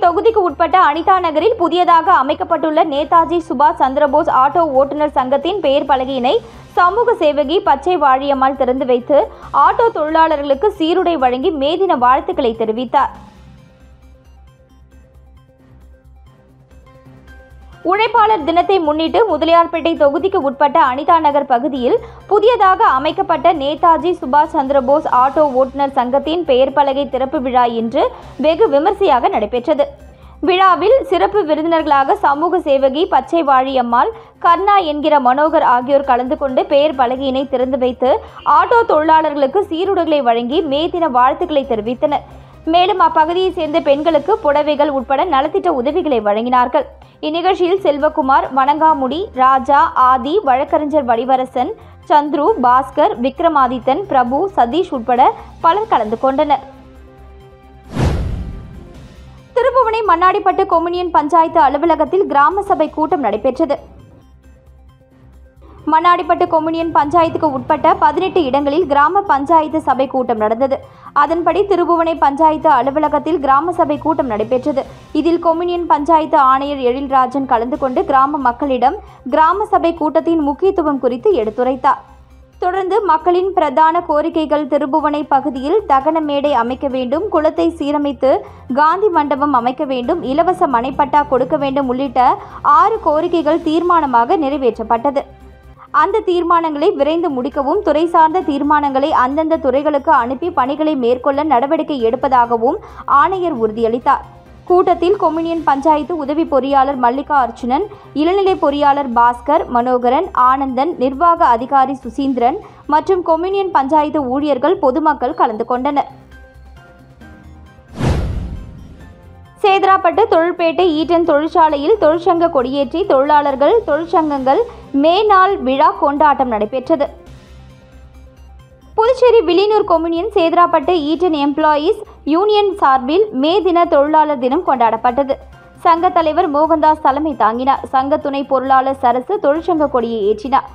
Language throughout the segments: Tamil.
தொகுதிக்கு உட்பட்ட அனிதா நகரில் புதியதாக அமைக்கப்பட்டுள்ள நேதாஜி சுபாஷ் சந்திரபோஸ் ஆட்டோ ஓட்டுநர் சங்கத்தின் பெயர் பலகையினை சமூக சேவகி பச்சை வாழியம்மாள் திறந்து வைத்து ஆட்டோ தொழிலாளர்களுக்கு சீருடை வழங்கி மே தின வாழ்த்துக்களை தெரிவித்தார். உழைப்பாளர் தினத்தை முன்னிட்டு முதலியார்பேட்டை தொகுதிக்கு உட்பட்ட அனிதா நகர் பகுதியில் புதியதாக அமைக்கப்பட்ட நேதாஜி சுபாஷ் சந்திரபோஸ் ஆட்டோ ஓட்டுநர் சங்கத்தின் பெயர் பலகை திறப்பு விழா இன்று வெகு விமர்சையாக நடைபெற்றது. விழாவில் சிறப்பு விருந்தினர்களாக சமூக சேவகி பச்சை வாழியம்மாள், கர்ணா என்கிற மனோகர் ஆகியோர் கலந்து கொண்டு பெயர் பலகையினை திறந்து வைத்து ஆட்டோ தொழிலாளர்களுக்கு சீருடைகளை வழங்கி மே தின வாழ்த்துக்களை தெரிவித்தனர். மேலும் அப்பகுதியை சேர்ந்த பெண்களுக்கு புடவைகள் உட்பட நலத்திட்ட உதவிகளை வழங்கினார்கள். இந்நிகழ்ச்சியில் செல்வகுமார், வணங்காமுடி, ராஜா, ஆதி, வழக்கறிஞர் வடிவரசன், சந்துரு, பாஸ்கர், விக்ரமாதித்தன், பிரபு, சதீஷ் உட்பட பலர் கலந்து கொண்டனர். திருபுவனை மண்ணாடிப்பட்டு கொம்யூனியன் பஞ்சாயத்து அலுவலகத்தில் கிராம சபை கூட்டம் நடைபெற்றது. மண்ணாடிப்பட்டு கொம்யூனியன் பஞ்சாயத்துக்கு உட்பட்ட 18 இடங்களில் கிராம பஞ்சாயத்து சபை கூட்டம் நடந்தது. அதன்படி திருபுவனை பஞ்சாயத்து அலுவலகத்தில் கிராம சபை கூட்டம் நடைபெற்றது. இதில் கொம்யூனியன் பஞ்சாயத்து ஆணையர் எழில்ராஜன் கலந்து கொண்டு கிராம மக்களிடம் கிராம சபை கூட்டத்தின் முக்கியத்துவம் குறித்து எடுத்துரைத்தார். தொடர்ந்து மக்களின் பிரதான கோரிக்கைகள் திருபுவனை பகுதியில் தகன மேடை அமைக்க வேண்டும், குளத்தை சீரமைத்து காந்தி மண்டபம் அமைக்க வேண்டும், இலவச மனைப்பட்டா கொடுக்க வேண்டும் உள்ளிட்ட 6 கோரிக்கைகள் தீர்மானமாக நிறைவேற்றப்பட்டது. அந்த தீர்மானங்களை விரைந்து முடிக்கவும், துறை சார்ந்த தீர்மானங்களை அந்தந்த துறைகளுக்கு அனுப்பி பணிகளை மேற்கொள்ள நடவடிக்கை எடுப்பதாகவும் ஆணையர் உறுதியளித்தார். கூட்டத்தில் கொம்யூனியன் பஞ்சாயத்து உதவி பொறியாளர் மல்லிகா அர்ச்சுனன், இளநிலை பொறியாளர் பாஸ்கர், மனோகரன், ஆனந்தன், நிர்வாக அதிகாரி சுசீந்திரன் மற்றும் கொம்யூனியன் பஞ்சாயத்து ஊழியர்கள், பொதுமக்கள் கலந்து கொண்டனர். சேதராப்பட்டு தொழிற்பேட்டை ஈட்டன் தொழிற்சாலையில் தொழிற்சங்க கொடியேற்றி தொழிலாளர்கள் தொழிற்சங்கங்கள் மே நாள் விழா கொண்டாட்டம் நடைபெற்றது. Puducherry Villianur communion Sedarapet eaten employees union சார்பில் மே தின தொழிலாளர் தினம் கொண்டாடப்பட்டது. சங்க தலைவர் மோகன்தாஸ் தலைமை தாங்கினார். சங்க துணை பொருளாளர் சரசு தொழிற்சங்க கொடியை ஏற்றினார்.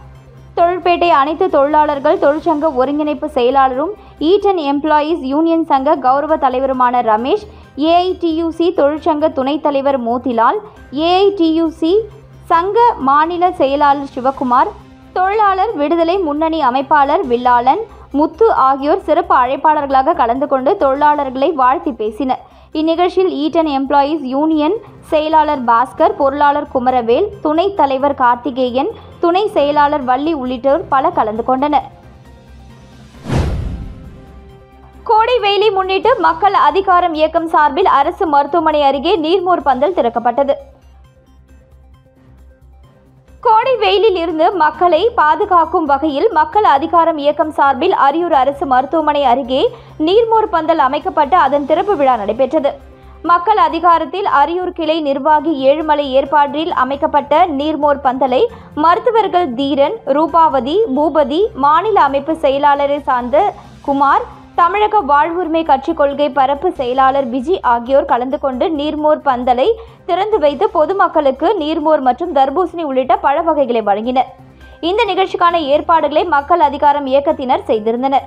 தொழிற்பேட்டை அனைத்து தொழிலாளர்கள் தொழிற்சங்க ஒருங்கிணைப்பு செயலாளரும் ஈட்டன் எம்ப்ளாயீஸ் யூனியன் சங்க கௌரவ தலைவருமான ரமேஷ், ஏஐடியூசி தொழிற்சங்க துணைத் தலைவர் மோதிலால், ஏஐடியூசி சங்க மாநில செயலாளர் சிவகுமார், தொழிலாளர் விடுதலை முன்னணி அமைப்பாளர் வில்லாளன், முத்து ஆகியோர் சிறப்பு அழைப்பாளர்களாக கலந்து கொண்டு தொழிலாளர்களை வாழ்த்தி பேசினர். இந்நிகழ்ச்சியில் ஈட்டன் எம்ப்ளாயீஸ் யூனியன் செயலாளர் பாஸ்கர், பொருளாளர் குமரவேல், துணைத் தலைவர் கார்த்திகேயன், துணை செயலாளர் வள்ளி உள்ளிட்டோர் பல கலந்து கொண்டனர். கோடை வெயிலை முன்னிட்டு மக்கள் அதிகாரம் இயக்கம் சார்பில் அரசு மருத்துவமனை அருகே நீர்மோர் பந்தல் திறக்கப்பட்டது. கோடை வெயிலில் இருந்து மக்களை பாதுகாக்கும் வகையில் மக்கள் அதிகாரம் இயக்கம் சார்பில் அரியூர் அரசு மருத்துவமனை அருகே நீர்மோர் பந்தல் அமைக்கப்பட்டு அதன் திறப்பு விழா நடைபெற்றது. மக்கள் அதிகாரத்தில் அரியூர் கிளை நிர்வாகி ஏழுமலை ஏற்பாட்டில் அமைக்கப்பட்ட நீர்மோர் பந்தலை மருத்துவர்கள் தீரன், ரூபாவதி, பூபதி, மாநில அமைப்பு செயலாளரை சார்ந்த குமார், தமிழக வாழ்வுரிமை கட்சி கொள்கை பரப்பு செயலாளர் விஜி ஆகியோர் கலந்து கொண்டு நீர்மோர் பந்தலை திறந்து வைத்து பொதுமக்களுக்கு நீர்மோர் மற்றும் தர்பூசணி உள்ளிட்ட பழ வகைகளை வழங்கினர். இந்த நிகழ்ச்சிக்கான ஏற்பாடுகளை மக்கள் அதிகாரம் இயக்கத்தினர் செய்திருந்தனர்.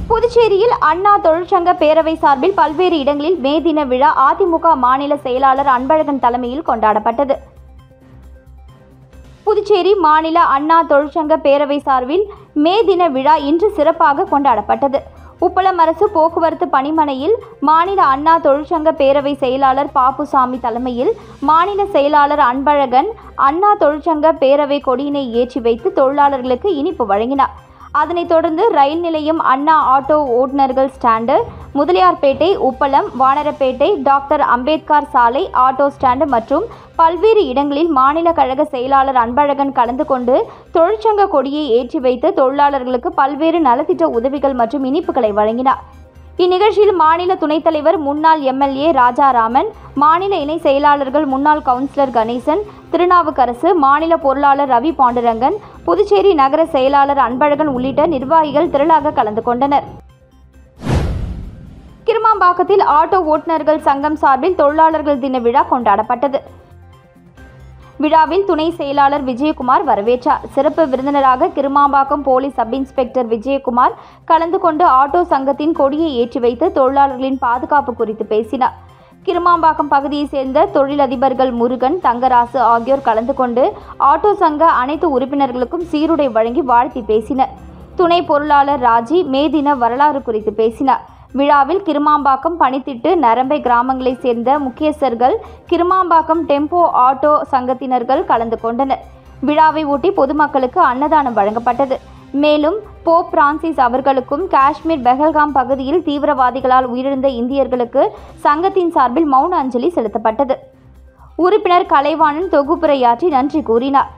புதுச்சேரியில் அண்ணா தொழிற்சங்க பேரவை சார்பில் பல்வேறு இடங்களில் மே தின விழா அதிமுக மாநில செயலாளர் அன்பழகன் தலைமையில் கொண்டாடப்பட்டது. புதுச்சேரி மாநில அண்ணா தொழிற்சங்க பேரவை சார்பில் மே தின விழா இன்று சிறப்பாக கொண்டாடப்பட்டது. உப்பளம் அரசு போக்குவரத்து பணிமனையில் மாநில அண்ணா தொழிற்சங்க பேரவை செயலாளர் பாப்புசாமி தலைமையில் மாநில செயலாளர் அன்பழகன் அண்ணா தொழிற்சங்க பேரவை கொடியினை ஏற்றி வைத்து தொழிலாளர்களுக்கு இனிப்பு வழங்கினார். அதனைத் தொடர்ந்து ரயில் நிலையம், அண்ணா ஆட்டோ ஓட்டுநர்கள் ஸ்டாண்டு, முதலியார்பேட்டை, உப்பளம், வானரப்பேட்டை, டாக்டர் அம்பேத்கர் சாலை ஆட்டோ ஸ்டாண்டு மற்றும் பல்வேறு இடங்களில் மாநில கழக செயலாளர் அன்பழகன் கலந்து கொண்டு தொழிற்சங்க கொடியை ஏற்றி வைத்து தொழிலாளர்களுக்கு பல்வேறு நலத்திட்ட உதவிகள் மற்றும் இனிப்புகளை வழங்கினார். இந்நிகழ்ச்சியில் மாநில துணைத் தலைவர் முன்னாள் எம்எல்ஏ ராஜாராமன், மாநில இணை செயலாளர்கள் முன்னாள் கவுன்சிலர் கணேசன், திருநாவுக்கரசு, மாநில பொருளாளர் ரவி பாண்டுரங்கன், புதுச்சேரி நகர செயலாளர் அன்பழகன் உள்ளிட்ட நிர்வாகிகள் திரளாக கலந்து கொண்டனர். கிருமாம்பாக்கத்தில் ஆட்டோ ஓட்டுநர்கள் சங்கம் சார்பில் தொழிலாளர்கள் தின விழா கொண்டாடப்பட்டது. விழாவில் துணை செயலாளர் விஜயகுமார் வரவேற்றார். சிறப்பு விருந்தினராக Kirumampakkam police sub inspector Vijayakumar கலந்து கொண்டு ஆட்டோ சங்கத்தின் கொடியை ஏற்றி வைத்து தொழிலாளர்களின் பாதுகாப்பு குறித்து பேசினார். கிருமாம்பாக்கம் பகுதியைச் சேர்ந்த தொழிலதிபர்கள் முருகன், தங்கராசு ஆகியோர் கலந்து கொண்டு ஆட்டோ சங்க அனைத்து உறுப்பினர்களுக்கும் சீருடை வழங்கி வாழ்த்தி பேசினர். துணை பொருளாளர் ராஜி மே தின வரலாறு குறித்து பேசினார். விழாவில் கிருமாம்பாக்கம், பனித்திட்டு, நரம்பை கிராமங்களைச் சேர்ந்த முக்கியஸ்தர்கள், கிருமாம்பாக்கம் டெம்போ ஆட்டோ சங்கத்தினர்கள் கலந்து கொண்டனர். விழாவை ஒட்டி பொதுமக்களுக்கு அன்னதானம் வழங்கப்பட்டது. மேலும் போப் பிரான்சிஸ் அவர்களுக்கும் காஷ்மீர் பெஹல்காம் பகுதியில் தீவிரவாதிகளால் உயிரிழந்த இந்தியர்களுக்கு சங்கத்தின் சார்பில் மௌன அஞ்சலி செலுத்தப்பட்டது. உறுப்பினர் கலைவாணன் தொகுப்புரையாற்றி நன்றி கூறினார்.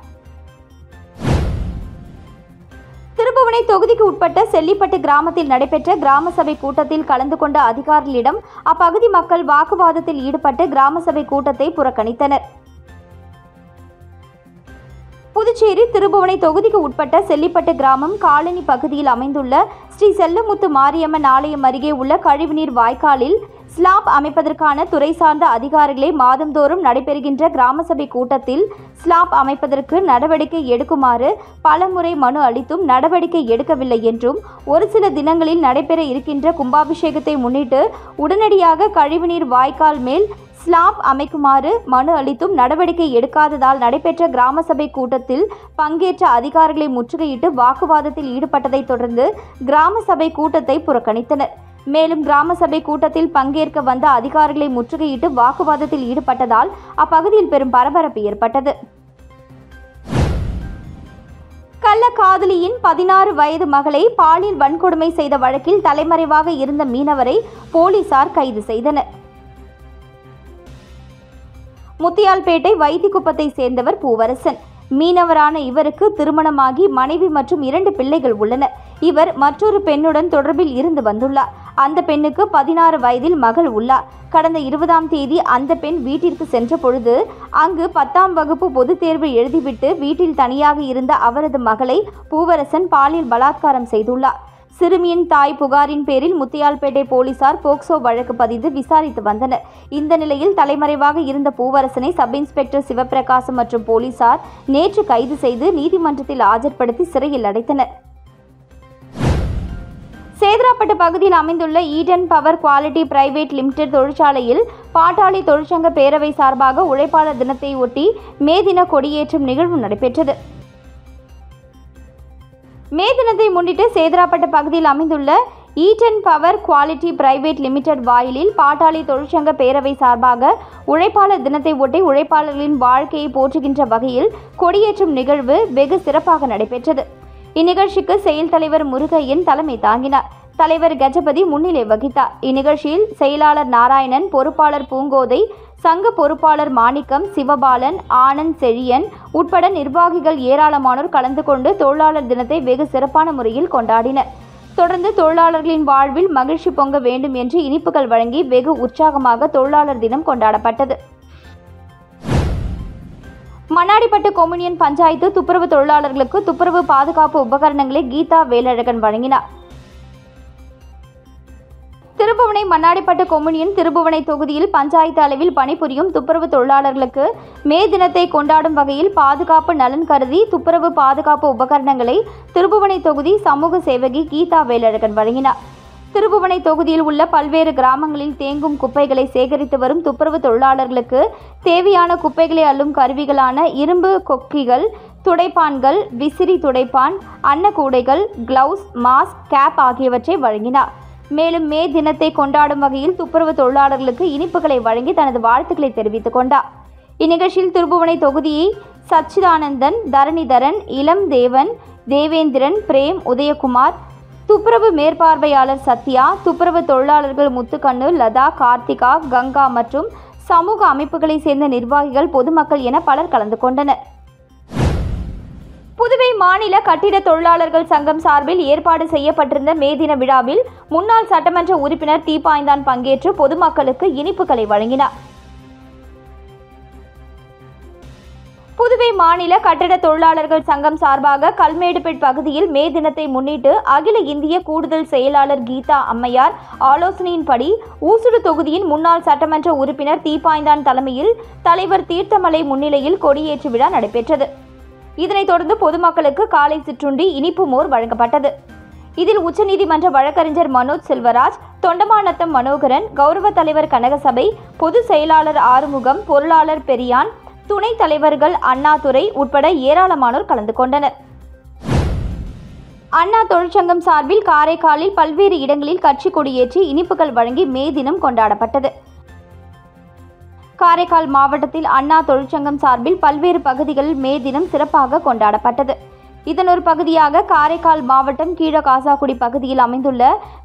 திருபுவனை தொகுதிக்கு உட்பட்ட செல்லிப்பட்டு கிராமத்தில் நடைபெற்ற கிராம சபை கூட்டத்தில் கலந்து கொண்ட அதிகாரிகளிடம் அப்பகுதி மக்கள் வாக்குவாதத்தில் ஈடுபட்டு கிராம சபை கூட்டத்தை புறக்கணித்தனர். புதுச்சேரி திருபுவனை தொகுதிக்கு உட்பட்ட செல்லிப்பட்டு கிராமம் காலனி பகுதியில் அமைந்துள்ள ஸ்ரீ செல்லமுத்து மாரியம்மன் ஆலயம் அருகே உள்ள கழிவுநீர் வாய்க்காலில் ஸ்லாப் அமைப்பதற்கான துறை சார்ந்த அதிகாரிகளை மாதந்தோறும் நடைபெறுகின்ற கிராம சபை கூட்டத்தில் ஸ்லாப் அமைப்பதற்கு நடவடிக்கை எடுக்குமாறு பலமுறை மனு அளித்தும் நடவடிக்கை எடுக்கவில்லை என்றும், ஒரு சில தினங்களில் நடைபெற இருக்கின்ற கும்பாபிஷேகத்தை முன்னிட்டு உடனடியாக கழிவுநீர் வாய்க்கால் மேல் ஸ்லாப் அமைக்குமாறு மனு அளித்தும் நடவடிக்கை எடுக்காததால் நடைபெற்ற கிராம சபை கூட்டத்தில் பங்கேற்ற அதிகாரிகளை முற்றுகையிட்டு வாக்குவாதத்தில் ஈடுபட்டதைத் தொடர்ந்து கிராம சபை கூட்டத்தை புறக்கணித்தனர். மேலும் கிராம சபை கூட்டத்தில் பங்கேற்க வந்த அதிகாரிகளை முற்றுகையிட்டு வாக்குவாதத்தில் ஈடுபட்டதால் அப்பகுதியில் பெரும் பரபரப்பு ஏற்பட்டது. கள்ளக்காதலியின் 16 வயது மகளை பாலியல் வன்கொடுமை செய்த வழக்கில் தலைமறைவாக இருந்த மீனவரை போலீசார் கைது செய்தனர். முத்தியால்பேட்டை வைத்திக்குப்பத்தை சேர்ந்தவர் பூவரசன். மீனவரான இவருக்கு திருமணமாகி மனைவி மற்றும் 2 பிள்ளைகள் உள்ளனர். இவர் மற்றொரு பெண்ணுடன் தொடர்பில் இருந்து வந்துள்ளார். அந்த பெண்ணுக்கு 16 வயதில் மகள் உள்ளார். கடந்த 20ஆம் தேதி அந்த பெண் வீட்டிற்கு சென்ற பொழுது அங்கு 10ஆம் வகுப்பு பொதுத் தேர்வு எழுதிவிட்டு வீட்டில் தனியாக இருந்த அவரது மகளை பூவரசன் பாலியல் பலாத்காரம் செய்துள்ளார். சிறுமியின் தாய் புகாரின் பேரில் முத்தியால்பேட்டை போலீசார் போக்சோ வழக்கு பதிந்து விசாரித்து வந்தனர். இந்த நிலையில் தலைமறைவாக இருந்த பூவரசனை சப் இன்ஸ்பெக்டர் சிவபிரகாசம் மற்றும் போலீசார் நேற்று கைது செய்து நீதிமன்றத்தில் ஆஜர்படுத்தி சிறையில் அடைத்தனர். சேதராப்பட்டு பகுதியில் அமைந்துள்ள Eden power quality private limited தொழிற்சாலையில் பாட்டாளி தொழிற்சங்க பேரவை சார்பாக உழைப்பாளர் தினத்தை ஒட்டி மே தின கொடியேற்றும் நிகழ்வு நடைபெற்றது. மே தினத்தை முன்னிட்டு சேதராப்பட்டு பகுதியில் அமைந்துள்ள Eden power quality private limited வாயிலில் பாட்டாளி தொழிற்சங்க பேரவை சார்பாக உழைப்பாளர் தினத்தை ஒட்டி உழைப்பாளர்களின் வாழ்க்கையை போற்றுகின்ற வகையில் கொடியேற்றும் நிகழ்வு வெகு சிறப்பாக நடைபெற்றது. இந்நிகழ்ச்சிக்கு செயல் தலைவர் முருகையன் தலைமை தாங்கினார். தலைவர் கஜபதி முன்னிலை வகித்தார். இந்நிகழ்ச்சியில் செயலாளர் நாராயணன், பொறுப்பாளர் பூங்கோதை, சங்க பொறுப்பாளர் மாணிக்கம், சிவபாலன், ஆனந்த், செழியன் உட்பட நிர்வாகிகள் ஏராளமானோர் கலந்து கொண்டு தொழிலாளர் தினத்தை வெகு சிறப்பான முறையில் கொண்டாடினர். தொடர்ந்து தொழிலாளர்களின் வாழ்வில் மகிழ்ச்சி பொங்க வேண்டும் என்று இனிப்புகள் வழங்கி வெகு உற்சாகமாக தொழிலாளர் தினம் கொண்டாடப்பட்டது. மண்ணாடிப்பட்டு கொம்யூனியன் பஞ்சாயத்து துப்புரவு தொழிலாளர்களுக்கு துப்புரவு பாதுகாப்பு உபகரணங்களை கீதா வேலழகன் வழங்கினார். திருபுவனை மண்ணாடிப்பட்டு கொம்யூனியன் திருபுவனை தொகுதியில் பஞ்சாயத்து அளவில் பணிபுரியும் துப்புரவு தொழிலாளர்களுக்கு மே தினத்தை கொண்டாடும் வகையில் பாதுகாப்பு நலன் கருதி துப்புரவு பாதுகாப்பு உபகரணங்களை திருபுவனை தொகுதி சமூக சேவகி கீதா வேலழகன் வழங்கினார். திருபுவனை தொகுதியில் உள்ள பல்வேறு கிராமங்களில் தேங்கும் குப்பைகளை சேகரித்து வரும் துப்புரவு தொழிலாளர்களுக்கு தேவையான குப்பைகளை அள்ளும் கருவிகளான இரும்பு கொக்கிகள், துடைப்பான்கள், விசிறி துடைப்பான், அன்னக்கூடைகள், கிளவுஸ், மாஸ்க், கேப் ஆகியவற்றை வழங்கினார். மேலும் மே தினத்தை கொண்டாடும் வகையில் துப்புரவு தொழிலாளர்களுக்கு இனிப்புகளை வழங்கி தனது வாழ்த்துக்களை தெரிவித்துக் கொண்டார். இந்நிகழ்ச்சியில் திருபுவனை தொகுதியை சச்சிதானந்தன், தரணிதரன், இளம் தேவன், தேவேந்திரன், பிரேம், உதயகுமார், துப்புரவு மேற்பார்வையாளர் சத்யா, துப்புரவு தொழிலாளர்கள் முத்துக்கண்ணு, லதா, கார்த்திகா, கங்கா மற்றும் சமூக அமைப்புகளை சேர்ந்த நிர்வாகிகள், பொதுமக்கள் என பலர் கலந்து கொண்டனர். புதுவை மாநில கட்டிட தொழிலாளர்கள் சங்கம் சார்பில் ஏற்பாடு செய்யப்பட்டிருந்த மே தின விழாவில் முன்னாள் சட்டமன்ற உறுப்பினர் தீபாய்ந்தான் பங்கேற்று பொதுமக்களுக்கு இனிப்புகளை வழங்கினார். புதுவை மாநில கட்டிட தொழிலாளர்கள் சங்கம் சார்பாக கல்மேடுபேட் பகுதியில் மே தினத்தை முன்னிட்டு அகில இந்திய கூடுதல் செயலாளர் கீதா அம்மையார் ஆலோசனையின்படி ஊசுடு தொகுதியின் முன்னாள் சட்டமன்ற உறுப்பினர் தீபாய்ந்தான் தலைமையில் தலைவர் தீர்த்தமலை முன்னிலையில் கொடியேற்று விழா நடைபெற்றது. இதனைத் தொடர்ந்து பொதுமக்களுக்கு காலை சிற்றுண்டி, இனிப்பு மோர் வழங்கப்பட்டது. இதில் உச்சநீதிமன்ற வழக்கறிஞர் மனோஜ் செல்வராஜ், தொண்டமாநத்தம் மனோகரன், கௌரவ தலைவர் கனகசபை, பொதுச் செயலாளர் ஆறுமுகம், பொருளாளர் பெரியான், துணைத் தலைவர்கள் அண்ணாதுரை உட்பட ஏராளமானோர் கலந்து கொண்டனர். அண்ணா தொழிற்சங்கம் சார்பில் காரைக்காலில் பல்வேறு இடங்களில் கட்சி கொடியேற்றி இனிப்புகள் வழங்கி மே தினம் கொண்டாடப்பட்டது. காரைக்கால் மாவட்டத்தில் அண்ணா தொழிற்சங்கம் சார்பில் பல்வேறு பகுதிகளில் மே தினம் சிறப்பாக கொண்டாடப்பட்டது. இதன் ஒரு பகுதியாக காரைக்கால் மாவட்டம் கீழகாசாக்குடி பகுதியில் அமைந்துள்ள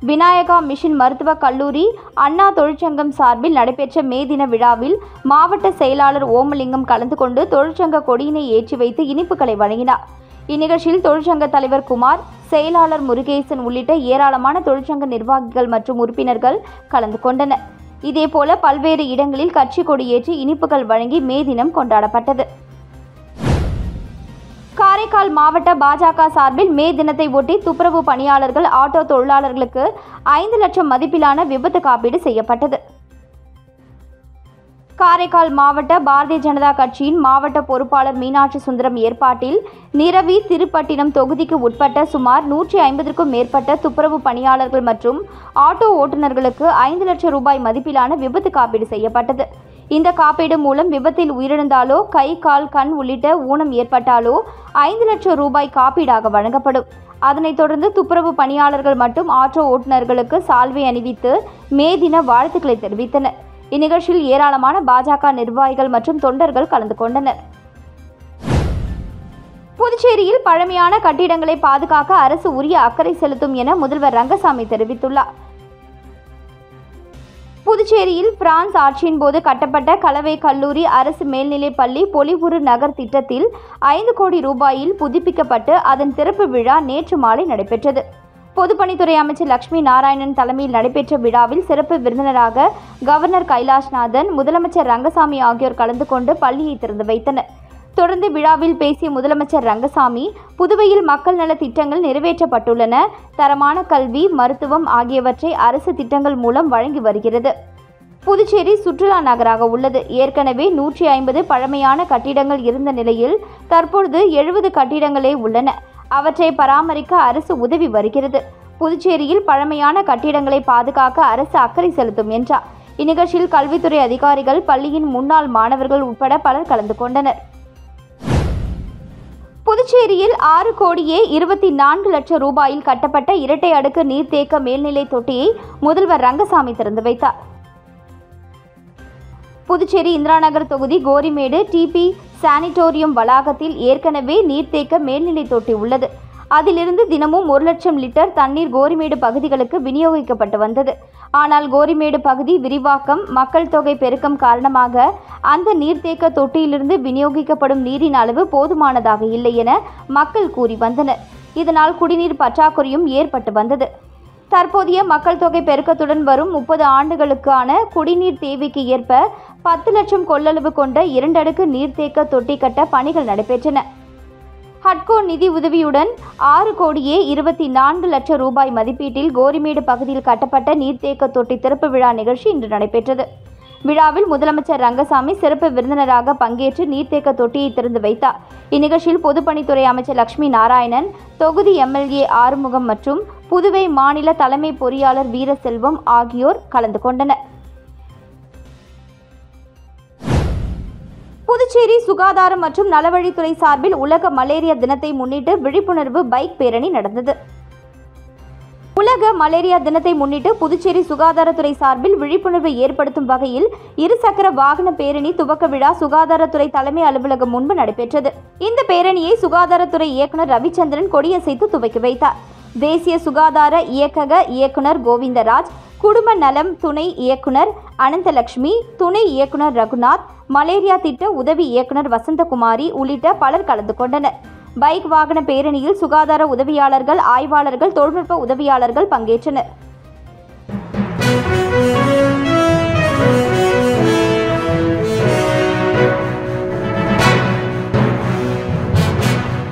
விநாயகா மிஷன் மருத்துவக் கல்லூரி அண்ணா தொழிற்சங்கம் சார்பில் நடைபெற்ற மே தின விழாவில் மாவட்ட செயலாளர் ஓமலிங்கம் கலந்து கொண்டு தொழிற்சங்க கொடியினை ஏற்றி வைத்து இனிப்புகளை வழங்கினார். இந்நிகழ்ச்சியில் தொழிற்சங்க தலைவர் குமார், செயலாளர் முருகேசன் உள்ளிட்ட ஏராளமான தொழிற்சங்க நிர்வாகிகள் மற்றும் உறுப்பினர்கள் கலந்து கொண்டனர். இதேபோல பல்வேறு இடங்களில் கட்சி கொடியேற்றி இனிப்புகள் வழங்கி மே தினம் கொண்டாடப்பட்டது. காரைக்கால் மாவட்ட பாஜக சார்பில் மே தினத்தை ஒட்டி துப்புரவு பணியாளர்கள், ஆட்டோ தொழிலாளர்களுக்கு 5 லட்சம் மதிப்பிலான விபத்து காப்பீடு செய்யப்பட்டது. காரைக்கால் மாவட்ட பாரதிய ஜனதா கட்சியின் மாவட்ட பொறுப்பாளர் மீனாட்சி சுந்தரம் ஏற்பாட்டில் நிரவி திருப்பட்டினம் தொகுதிக்கு உட்பட்ட சுமார் 150க்கும் மேற்பட்ட துப்புரவு பணியாளர்கள் மற்றும் ஆட்டோ ஓட்டுநர்களுக்கு 5 லட்சம் ரூபாய் மதிப்பிலான விபத்து காப்பீடு செய்யப்பட்டது. இந்த காப்பீடு மூலம் விபத்தில் உயிரிழந்தாலோ, கை, கால், கண் உள்ளிட்ட ஊனம் ஏற்பட்டாலோ 5 லட்சம் ரூபாய் காப்பீடாக வழங்கப்படும். அதனைத் தொடர்ந்து துப்புரவு பணியாளர்கள் மற்றும் ஆட்டோ ஓட்டுநர்களுக்கு சால்வை அணிவித்து மே தின வாழ்த்துக்களை தெரிவித்தனர். இந்நிகழ்ச்சியில் ஏராளமான பாஜக நிர்வாகிகள் மற்றும் தொண்டர்கள் கலந்து கொண்டனர். புதுச்சேரியில் பழமையான கட்டிடங்களை பாதுகாக்க அரசு உரிய அக்கறை செலுத்தும் என முதல்வர் ரங்கசாமி தெரிவித்துள்ளார். புதுச்சேரியில் பிரான்ஸ் ஆட்சியின் போது கட்டப்பட்ட கலவை கல்லூரி அரசு மேல்நிலைப் பள்ளி பொலிவுறு நகர் திட்டத்தில் 5 கோடி ரூபாயில் புதுப்பிக்கப்பட்டு அதன் திறப்பு விழா நேற்று மாலை நடைபெற்றது. பொதுப்பணித்துறை அமைச்சர் லட்சுமி நாராயணன் தலைமையில் நடைபெற்ற விழாவில் சிறப்பு விருந்தினராக கவர்னர் கைலாஷ்நாதன், முதலமைச்சர் ரங்கசாமி ஆகியோர் கலந்து கொண்டு பள்ளியை திறந்து வைத்தனர். தொடர்ந்து விழாவில் பேசிய முதலமைச்சர் ரங்கசாமி, புதுவையில் மக்கள் நல திட்டங்கள் நிறைவேற்றப்பட்டுள்ளன. தரமான கல்வி, மருத்துவம் ஆகியவற்றை அரசு திட்டங்கள் மூலம் வழங்கி வருகிறது. புதுச்சேரி சுற்றுலா நகராக உள்ளது. ஏற்கனவே 150 பழமையான கட்டிடங்கள் இருந்த நிலையில் தற்பொழுது 70 கட்டிடங்களே உள்ளன. அவற்றை பராமரிக்க அரசு உதவி வருகிறது. புதுச்சேரியில் பழமையான கட்டிடங்களை பாதுகாக்க அரசு அக்கறை செலுத்தும் என்றார். இந்நிகழ்ச்சியில் கல்வித்துறை அதிகாரிகள், பள்ளியின் முன்னாள் மாணவர்கள் உட்பட பலர் கலந்து கொண்டனர். புதுச்சேரியில் 6 கோடியே 24 லட்சம் ரூபாயில் கட்டப்பட்ட இரட்டை அடுக்கு நீர்த்தேக்க மேல்நிலை தொட்டியை முதல்வர் ரங்கசாமி திறந்து வைத்தார். புதுச்சேரி இந்திராநகர் தொகுதி கோரிமேடு டிபி சானிட்டோரியம் வளாகத்தில் ஏற்கனவே நீர்த்தேக்க மேல்நிலை தொட்டி உள்ளது. அதிலிருந்து தினமும் 1 லட்சம் லிட்டர் தண்ணீர் கோரிமேடு பகுதிகளுக்கு விநியோகிக்கப்பட்டு வந்தது. ஆனால் கோரிமேடு பகுதி விரிவாக்கம், மக்கள் தொகை பெருக்கம் காரணமாக அந்த நீர்த்தேக்க தொட்டியிலிருந்து விநியோகிக்கப்படும் நீரின் அளவு போதுமானதாக இல்லை என மக்கள் கூறி வந்தனர். இதனால் குடிநீர் பற்றாக்குறையும் ஏற்பட்டு வந்தது. தற்போதைய மக்கள் தொகை பெருக்கத்துடன் வரும் 30 ஆண்டுகளுக்கான குடிநீர் தேவைக்கு ஏற்ப 10 லட்சம் கொள்ளளவு கொண்ட 2 அடுக்கு நீர்த்தேக்க தொட்டி கட்ட பணிகள் நடைபெற்றன. ஹட்கோ நிதி உதவியுடன் 6 கோடியே 24 லட்சம் ரூபாய் மதிப்பீட்டில் கோரிமேடு பகுதியில் கட்டப்பட்ட நீர்த்தேக்க தொட்டி திறப்பு விழா நிகழ்ச்சி இன்று நடைபெற்றது. விழாவில் முதலமைச்சர் ரங்கசாமி சிறப்பு விருந்தினராக பங்கேற்று நீர்த்தேக்க தொட்டியை திறந்து வைத்தார். இந்நிகழ்ச்சியில் பொதுப்பணித்துறை அமைச்சர் லட்சுமி நாராயணன், தொகுதி எம்எல்ஏ ஆறுமுகம் மற்றும் புதுவை மாநில தலைமை பொறியாளர் வீரசெல்வம் ஆகியோர் கலந்து கொண்டனர். புதுச்சேரி சுகாதாரம் மற்றும் நலவழித்துறை சார்பில் உலக மலேரியா தினத்தை முன்னிட்டு விழிப்புணர்வு பைக் பேரணி நடந்தது. உலக மலேரியா தினத்தை முன்னிட்டு புதுச்சேரி சுகாதாரத்துறை சார்பில் விழிப்புணர்வை ஏற்படுத்தும் வகையில் 2 சக்கர வாகன பேரணி துவக்க விழா சுகாதாரத்துறை தலைமை அலுவலகம் முன்பு நடைபெற்றது. இந்த பேரணியை சுகாதாரத்துறை இயக்குநர் ரவிச்சந்திரன் கொடியசைத்து துவக்கி வைத்தார். தேசிய சுகாதார இயக்கக இயக்குநர் கோவிந்தராஜ், குடும்ப நலம் துணை இயக்குநர் அனந்தலட்சுமி, துணை இயக்குநர் ரகுநாத், மலேரியா திட்ட உதவி இயக்குநர் வசந்தகுமாரி உள்ளிட்ட பலர் கலந்து கொண்டனர். பைக் வாகன பேரணியில் சுகாதார உதவியாளர்கள், ஆய்வாளர்கள், தொழில்நுட்ப உதவியாளர்கள் பங்கேற்றனர்.